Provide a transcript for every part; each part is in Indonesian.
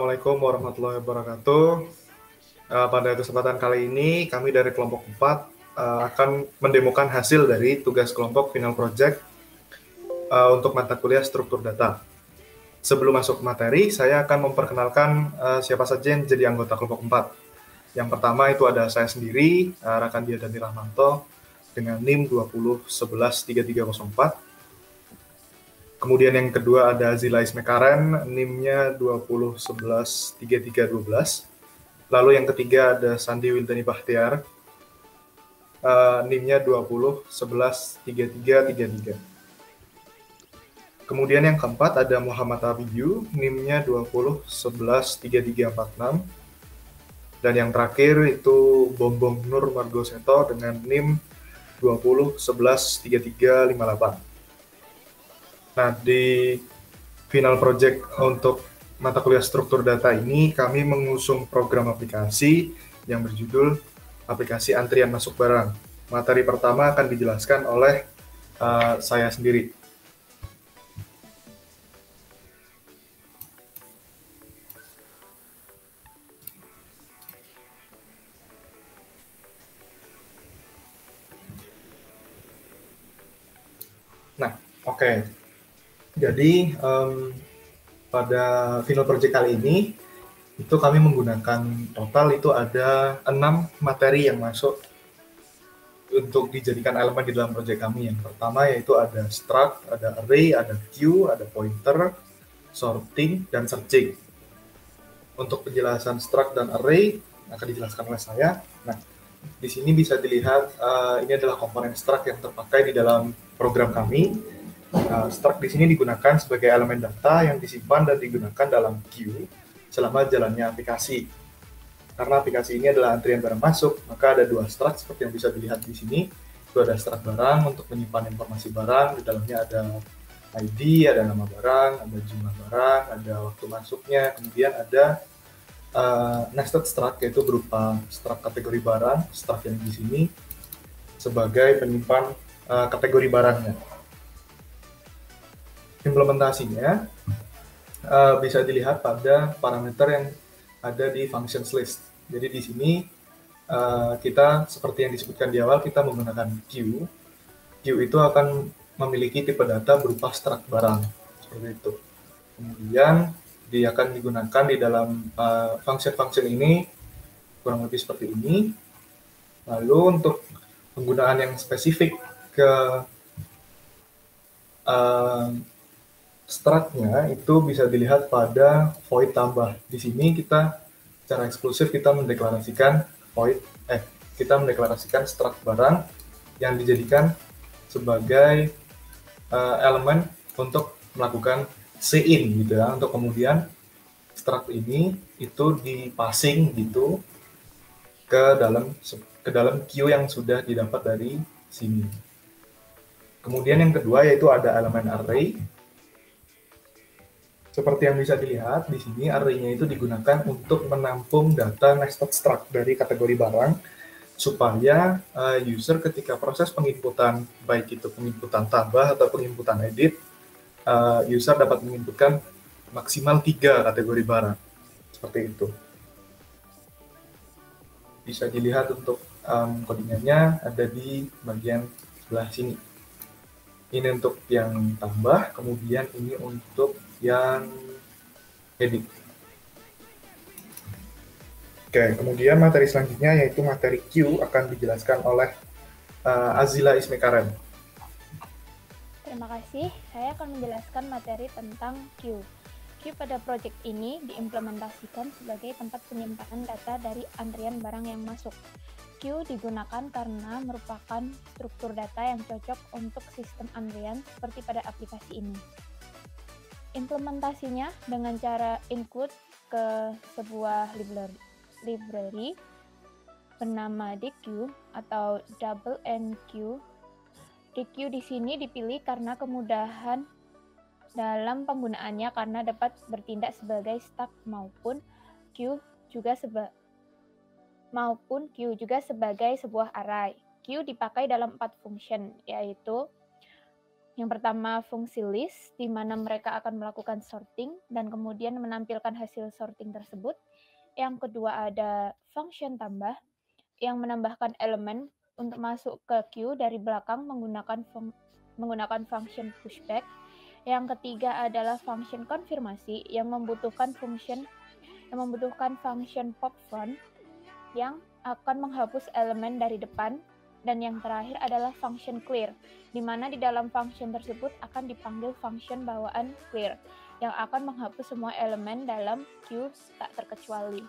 Assalamualaikum warahmatullahi wabarakatuh. Pada kesempatan kali ini, kami dari kelompok 4 akan mendemokan hasil dari tugas kelompok final project untuk mata kuliah struktur data. Sebelum masuk ke materi, saya akan memperkenalkan siapa saja yang jadi anggota kelompok 4. Yang pertama itu ada saya sendiri, Rakan Diadani Rahmanto, dengan NIM 20113304. Kemudian yang kedua ada Zilais Mekaren, NIM-nya 20113312. Lalu yang ketiga ada Sandi Wildani Bahtiar, NIM-nya 20113333. Kemudian yang keempat ada Muhammad Abiyu, NIM-nya 20113346. Dan yang terakhir itu Bombong Nur Margoseto dengan NIM 20113358. Nah, di final project untuk mata kuliah struktur data ini, kami mengusung program aplikasi yang berjudul aplikasi antrian masuk barang. Materi pertama akan dijelaskan oleh saya sendiri. Nah, oke. Jadi, pada final project kali ini, itu kami menggunakan total itu ada 6 materi yang masuk untuk dijadikan elemen di dalam project kami. Yang pertama yaitu ada struct, ada array, ada queue, ada pointer, sorting, dan searching. Untuk penjelasan struct dan array akan dijelaskan oleh saya. Nah, di sini bisa dilihat ini adalah komponen struct yang terpakai di dalam program kami. Struct di sini digunakan sebagai elemen data yang disimpan dan digunakan dalam queue selama jalannya aplikasi. Karena aplikasi ini adalah antrian barang masuk, maka ada 2 struct seperti yang bisa dilihat di sini. Itu ada struct barang untuk menyimpan informasi barang, di dalamnya ada ID, ada nama barang, ada jumlah barang, ada waktu masuknya, kemudian ada nested struct yaitu berupa struct kategori barang, struct yang di sini sebagai penyimpan kategori barangnya. Implementasinya bisa dilihat pada parameter yang ada di functions list. Jadi di sini kita seperti yang disebutkan di awal, kita menggunakan queue. Queue itu akan memiliki tipe data berupa struct barang, seperti itu. Kemudian dia akan digunakan di dalam function-function ini kurang lebih seperti ini. Lalu untuk penggunaan yang spesifik ke struct-nya itu bisa dilihat pada void tambah. Di sini kita secara eksklusif kita mendeklarasikan struct barang yang dijadikan sebagai elemen untuk melakukan cin gitu ya, untuk kemudian struct ini itu dipassing gitu ke dalam queue yang sudah didapat dari sini. Kemudian yang kedua yaitu ada elemen array. Seperti yang bisa dilihat di sini, array-nya itu digunakan untuk menampung data nested struct dari kategori barang supaya user ketika proses penginputan, baik itu penginputan tambah atau penginputan edit, user dapat menginputkan maksimal 3 kategori barang. Seperti itu. Bisa dilihat untuk codingannya ada di bagian sebelah sini. Ini untuk yang tambah, kemudian ini untuk yang edit. Oke, kemudian materi selanjutnya yaitu materi Q akan dijelaskan oleh Azila Ismekaren. Terima kasih, saya akan menjelaskan materi tentang Q. Q pada proyek ini diimplementasikan sebagai tempat penyimpanan data dari antrian barang yang masuk. Q digunakan karena merupakan struktur data yang cocok untuk sistem antrian seperti pada aplikasi ini. Implementasinya dengan cara include ke sebuah library bernama DQ atau Double NQ. DQ di sini dipilih karena kemudahan dalam penggunaannya karena dapat bertindak sebagai stack maupun Q juga sebagai sebuah array. Q dipakai dalam 4 function, yaitu Yang pertama fungsi list, di mana mereka akan melakukan sorting dan kemudian menampilkan hasil sorting tersebut. Yang kedua ada function tambah, yang menambahkan elemen untuk masuk ke queue dari belakang menggunakan function pushback. Yang ketiga adalah function konfirmasi yang membutuhkan function pop front yang akan menghapus elemen dari depan. Dan yang terakhir adalah function clear, di mana di dalam function tersebut akan dipanggil function bawaan clear yang akan menghapus semua elemen dalam queue tak terkecuali.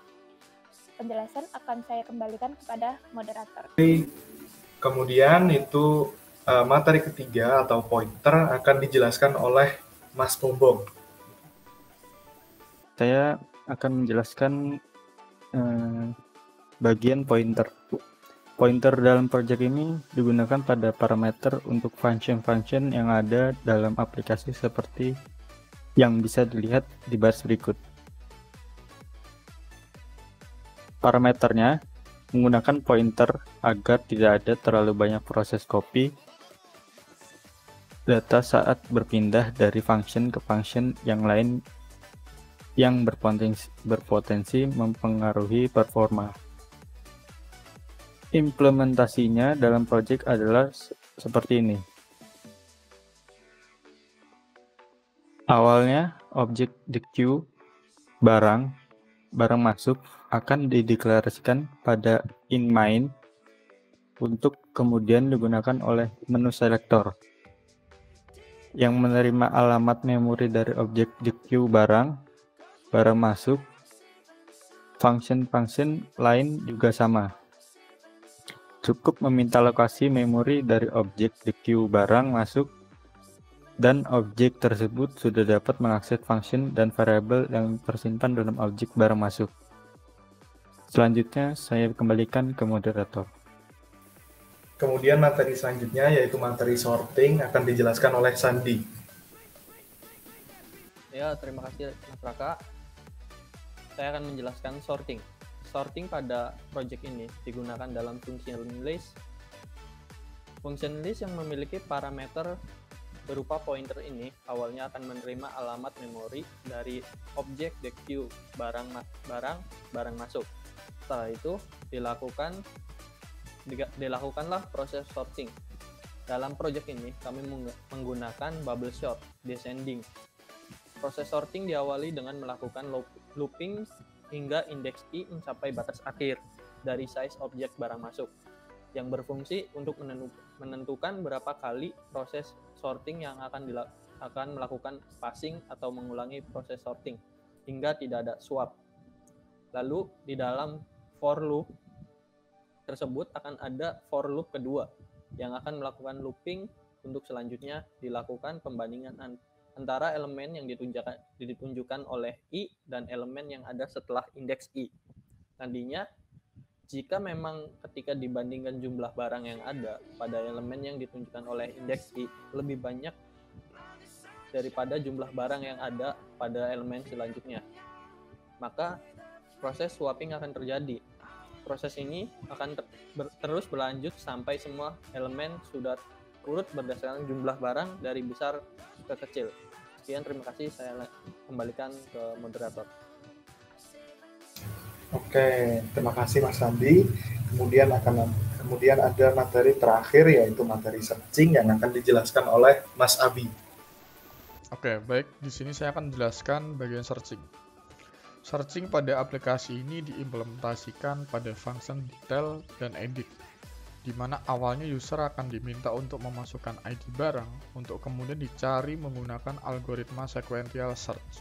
Penjelasan akan saya kembalikan kepada moderator. Kemudian itu materi ketiga atau pointer akan dijelaskan oleh Mas Bombong. Saya akan menjelaskan bagian pointer. Pointer dalam project ini digunakan pada parameter untuk function-function yang ada dalam aplikasi seperti yang bisa dilihat di baris berikut. Parameternya menggunakan pointer agar tidak ada terlalu banyak proses copy data saat berpindah dari function ke function yang lain yang berpotensi mempengaruhi performa. Implementasinya dalam project adalah seperti ini. Awalnya, objek the queue barang masuk akan dideklarasikan pada inMain untuk kemudian digunakan oleh menu selector yang menerima alamat memori dari objek the queue barang masuk. Function-function lain juga sama. Cukup meminta lokasi memori dari objek the queue barang masuk dan objek tersebut sudah dapat mengakses function dan variabel yang tersimpan dalam objek barang masuk. Selanjutnya saya kembalikan ke moderator. Kemudian materi selanjutnya yaitu materi sorting akan dijelaskan oleh Sandi. Ya, terima kasih Mas Raka. Saya akan menjelaskan sorting. Sorting pada project ini digunakan dalam function list. Function list yang memiliki parameter berupa pointer ini awalnya akan menerima alamat memori dari objek the queue barang masuk. Setelah itu dilakukanlah proses sorting. Dalam project ini kami menggunakan bubble sort descending. Proses sorting diawali dengan melakukan looping hingga indeks I mencapai batas akhir dari size objek barang masuk, yang berfungsi untuk menentukan berapa kali proses sorting yang akan melakukan passing atau mengulangi proses sorting hingga tidak ada swap. Lalu di dalam for loop tersebut akan ada for loop kedua yang akan melakukan looping untuk selanjutnya dilakukan pembandingan antara elemen yang ditunjukkan oleh I dan elemen yang ada setelah indeks I. Nantinya, jika memang ketika dibandingkan jumlah barang yang ada pada elemen yang ditunjukkan oleh indeks I lebih banyak daripada jumlah barang yang ada pada elemen selanjutnya, maka proses swapping akan terjadi. Proses ini akan terus berlanjut sampai semua elemen sudah urut berdasarkan jumlah barang dari besar ke kecil. Sekian, terima kasih. Saya kembalikan ke moderator. Oke, terima kasih Mas Sandi. Kemudian ada materi terakhir yaitu materi searching yang akan dijelaskan oleh Mas Abi. Oke, baik. Di sini saya akan menjelaskan bagian searching. Searching pada aplikasi ini diimplementasikan pada function detail dan edit, di mana awalnya user akan diminta untuk memasukkan ID barang untuk kemudian dicari menggunakan algoritma sequential search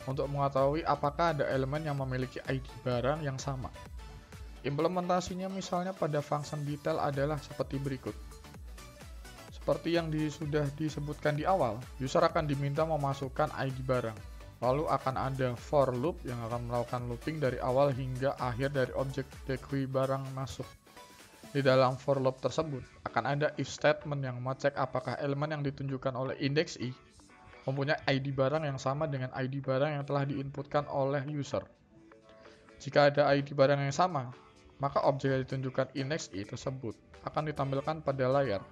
untuk mengetahui apakah ada elemen yang memiliki ID barang yang sama. Implementasinya misalnya pada function detail adalah seperti berikut. Seperti yang sudah disebutkan di awal, user akan diminta memasukkan ID barang. Lalu akan ada for loop yang akan melakukan looping dari awal hingga akhir dari objek the queue barang masuk. Di dalam for loop tersebut akan ada if statement yang mengecek apakah elemen yang ditunjukkan oleh indeks I mempunyai ID barang yang sama dengan ID barang yang telah diinputkan oleh user. Jika ada ID barang yang sama, maka objek yang ditunjukkan indeks I tersebut akan ditampilkan pada layar.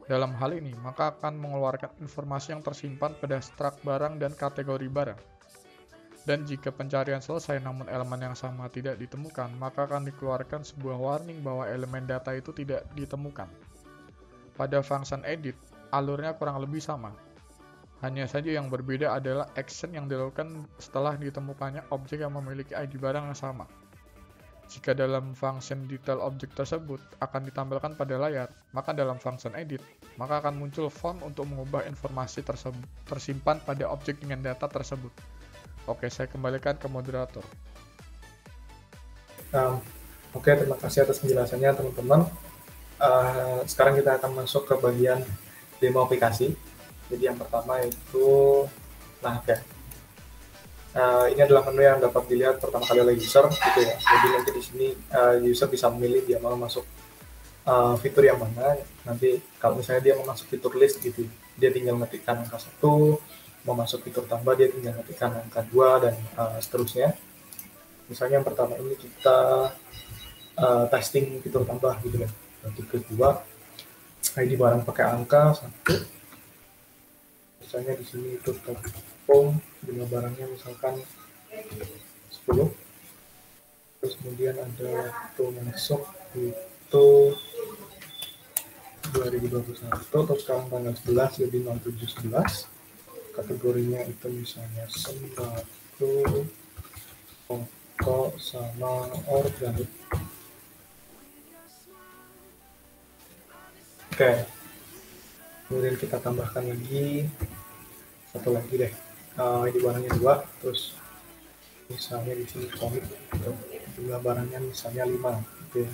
Dalam hal ini, maka akan mengeluarkan informasi yang tersimpan pada struct barang dan kategori barang. Dan jika pencarian selesai namun elemen yang sama tidak ditemukan, maka akan dikeluarkan sebuah warning bahwa elemen data itu tidak ditemukan. Pada function edit, alurnya kurang lebih sama. Hanya saja yang berbeda adalah action yang dilakukan setelah ditemukannya objek yang memiliki ID barang yang sama. Jika dalam function detail objek tersebut akan ditampilkan pada layar, maka dalam function edit, maka akan muncul form untuk mengubah informasi tersebut tersimpan pada objek dengan data tersebut. Oke, saya kembalikan ke moderator. Oke, terima kasih atas penjelasannya teman-teman. Sekarang kita akan masuk ke bagian demo aplikasi. Jadi yang pertama itu, ini adalah menu yang dapat dilihat pertama kali oleh user, gitu ya. Jadi nanti di sini user bisa memilih dia mau masuk fitur yang mana. Nanti kalau misalnya dia mau masuk fitur list gitu, dia tinggal ngetikkan angka 1, mau masuk fitur tambah dia tinggal ngetikkan angka 2 dan seterusnya. Misalnya yang pertama ini kita testing fitur tambah gitu ya. Nanti kedua ID barang pakai angka 1. Misalnya di sini itu tepung jumlah barangnya misalkan 10. Terus kemudian ada waktu masuk itu 2021, terus sekarang tanggal 11 jadi 0711. Kategorinya itu misalnya sembako, pokok, sama organik. Oke, kemudian kita tambahkan lagi satu lagi deh, ID barangnya 2, terus misalnya di sini komik, jumlah barangnya misalnya 5, gitu ya.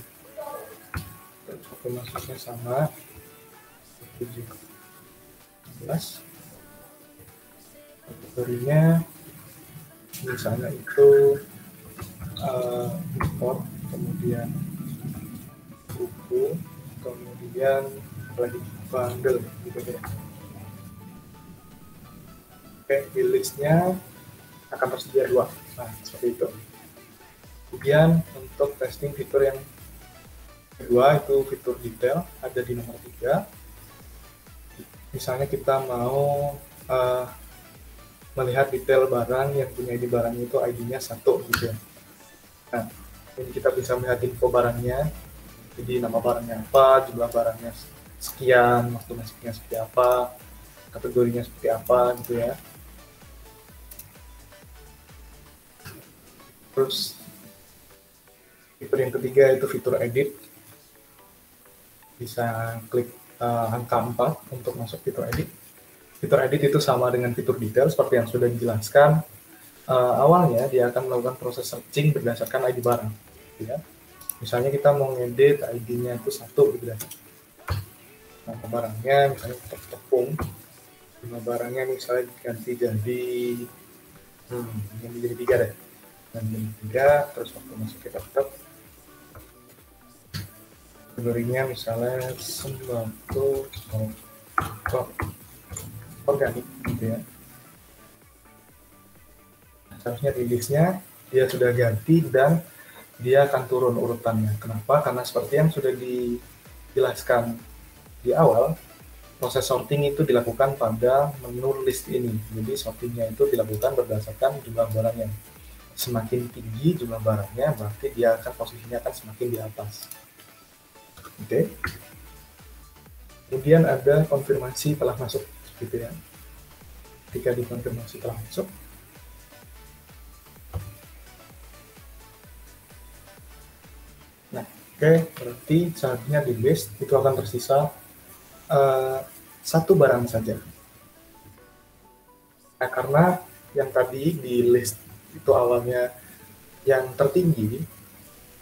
Terus waktu masuknya sama 17. Kategorinya misalnya itu import, kemudian buku, kemudian lagi bundle gitu ya. Oke, di listnya akan tersedia 2. Nah, seperti itu. Kemudian untuk testing fitur yang kedua itu fitur detail, ada di nomor 3. Misalnya kita mau melihat detail barang yang punya ID barangnya itu ID-nya 1 gitu ya. Nah, ini kita bisa melihat info barangnya, jadi nama barangnya apa, jumlah barangnya sekian, waktu masuknya seperti apa, kategorinya seperti apa gitu ya. Terus fitur yang ketiga itu fitur edit, bisa klik angka 4 untuk masuk fitur edit. Fitur edit itu sama dengan fitur detail seperti yang sudah dijelaskan. Awalnya dia akan melakukan proses searching berdasarkan ID barang, ya. Misalnya kita mau ngedit ID-nya itu 1 gitu ya. Nah, barangnya misalnya tepung, jumlah barangnya misalnya ganti jadi jadi 3 deh. Dan jadi 3, terus waktu masuk kita tetap kategorinya misalnya sembako, organik gitu ya. Seharusnya di listnya dia sudah ganti dan dia akan turun urutannya. Kenapa? Karena seperti yang sudah dijelaskan di awal, proses sorting itu dilakukan pada menu list ini. Jadi sortingnya itu dilakukan berdasarkan jumlah barangnya. Semakin tinggi jumlah barangnya, berarti dia akan posisinya akan semakin di atas. Oke. Kemudian ada konfirmasi telah masuk, gitu ya. Ketika dikonfirmasi telah masuk, nah, oke, berarti seharusnya di list itu akan tersisa 1 barang saja. Nah, karena yang tadi di list itu awalnya yang tertinggi,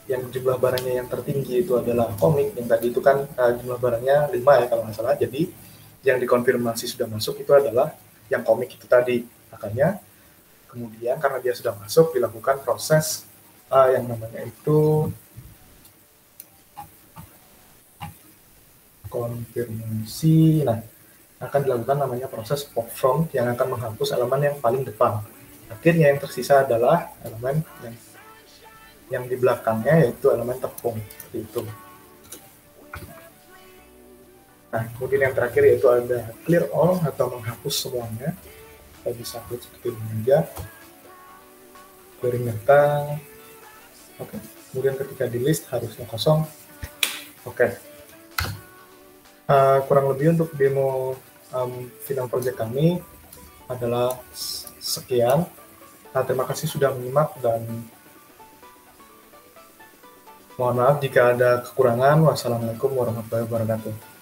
yang jumlah barangnya yang tertinggi itu adalah komik, yang tadi itu kan jumlah barangnya 5 ya kalau nggak salah, jadi yang dikonfirmasi sudah masuk itu adalah yang komik itu tadi. Makanya kemudian karena dia sudah masuk, dilakukan proses yang namanya itu konfirmasi. Nah, akan dilakukan namanya proses pop from yang akan menghapus elemen yang paling depan. Akhirnya yang tersisa adalah elemen yang di belakangnya, yaitu elemen tepung, seperti itu. Nah, kemudian yang terakhir yaitu ada clear all atau menghapus semuanya. Kita bisa klik seperti ini aja. Clearing data. Oke. Kemudian ketika di list harusnya kosong. Oke. Kurang lebih untuk demo final project kami adalah sekian. Nah, terima kasih sudah menyimak dan mohon maaf jika ada kekurangan. Wassalamualaikum warahmatullahi wabarakatuh.